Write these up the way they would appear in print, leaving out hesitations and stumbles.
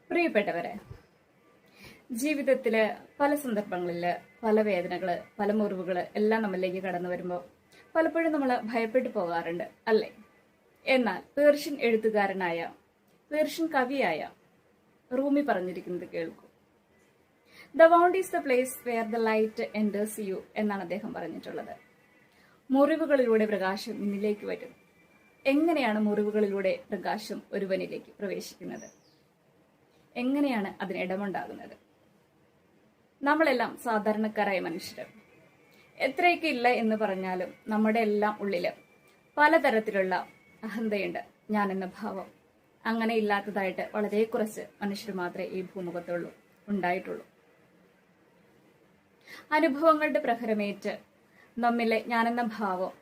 പ്രിയപ്പെട്ടവരെ, ജീവിതത്തില് പല സന്ദർഭങ്ങളില് പല വേദനകള്, പല മുറിവുകള് എല്ലാം നമ്മളിലേക്ക് കടന്നു വരുമ്പോൾ പലപ്പോഴും നമ്മൾ ഭയപ്പെട്ടു പോകാറുണ്ട്, അല്ലേ? എന്നാൽ പേർഷ്യൻ എഴുത്തുകാരനായ, പേർഷ്യൻ കവിയായ റൂമി പറഞ്ഞിരിക്കുന്നത് കേൾക്കൂ. The wound is the place where the light enters you എന്നാണ് അദ്ദേഹം പറഞ്ഞിട്ടുള്ളത്. മുറിവുകളിലൂടെ പ്രകാശം നിന്നിലേക്ക് വരും. എങ്ങനെയാണ് മുറിവുകളിലൂടെ പ്രകാശം ഒരുവനിലേക്ക് പ്രവേശിക്കുന്നത്? എങ്ങനെയാണ് അതിന് ഇടമുണ്ടാകുന്നത്? നമ്മളെല്ലാം സാധാരണക്കാരായ മനുഷ്യർ. എത്രയൊക്കെ ഇല്ല എന്ന് പറഞ്ഞാലും നമ്മുടെ എല്ലാം ഉള്ളില് പലതരത്തിലുള്ള അഹന്തയുണ്ട്, ഞാൻ എന്ന ഭാവം. അങ്ങനെ ഇല്ലാത്തതായിട്ട് വളരെ കുറച്ച് മനുഷ്യർ മാത്രമേ ഈ ഭൂമുഖത്തുള്ളൂ, ഉണ്ടായിട്ടുള്ളൂ. അനുഭവങ്ങളുടെ പ്രഹരമേറ്റ് നമ്മിലെ ഞാനെന്ന ഭാവം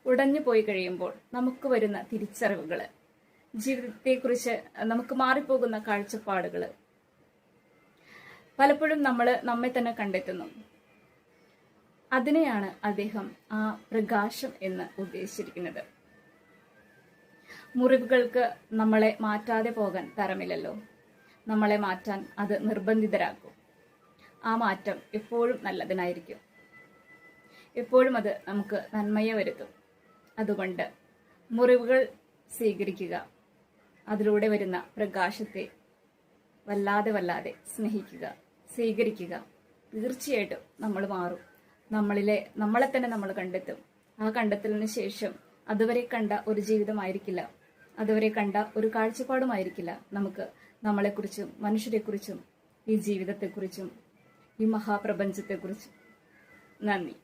ഉടഞ്ഞു പോയി കഴിയുമ്പോൾ നമുക്ക് വരുന്ന തിരിച്ചറിവുകള്, ജീവിതത്തെക്കുറിച്ച് നമുക്ക് മാറിപ്പോകുന്ന കാഴ്ചപ്പാടുകള്, പലപ്പോഴും നമ്മൾ നമ്മെ തന്നെ കണ്ടെത്തുന്നു. അതിനെയാണ് അദ്ദേഹം ആ പ്രകാശം എന്ന് ഉദ്ദേശിച്ചിരിക്കുന്നത്. മുറിവുകൾക്ക് നമ്മളെ മാറ്റാതെ പോകാൻ തരമില്ലല്ലോ. നമ്മളെ മാറ്റാൻ അത് നിർബന്ധിതരാക്കും. ആ മാറ്റം എപ്പോഴും നല്ലതിനായിരിക്കും. എപ്പോഴും അത് നമുക്ക് നന്മയെ വരുത്തും. അതുകൊണ്ട് മുറിവുകൾ സ്വീകരിക്കുക, അതിലൂടെ വരുന്ന പ്രകാശത്തെ വല്ലാതെ സ്നേഹിക്കുക, സ്വീകരിക്കുക. തീർച്ചയായിട്ടും നമ്മൾ മാറും. നമ്മളെ തന്നെ നമ്മൾ കണ്ടെത്തും. ആ കണ്ടെത്തലിന് ശേഷം അതുവരെ കണ്ട ഒരു ജീവിതമായിരിക്കില്ല, അതുവരെ കണ്ട ഒരു കാഴ്ചപ്പാടുമായിരിക്കില്ല നമുക്ക് നമ്മളെക്കുറിച്ചും മനുഷ്യരെക്കുറിച്ചും ഈ ജീവിതത്തെക്കുറിച്ചും ഈ മഹാപ്രപഞ്ചത്തെക്കുറിച്ചും. നന്ദി.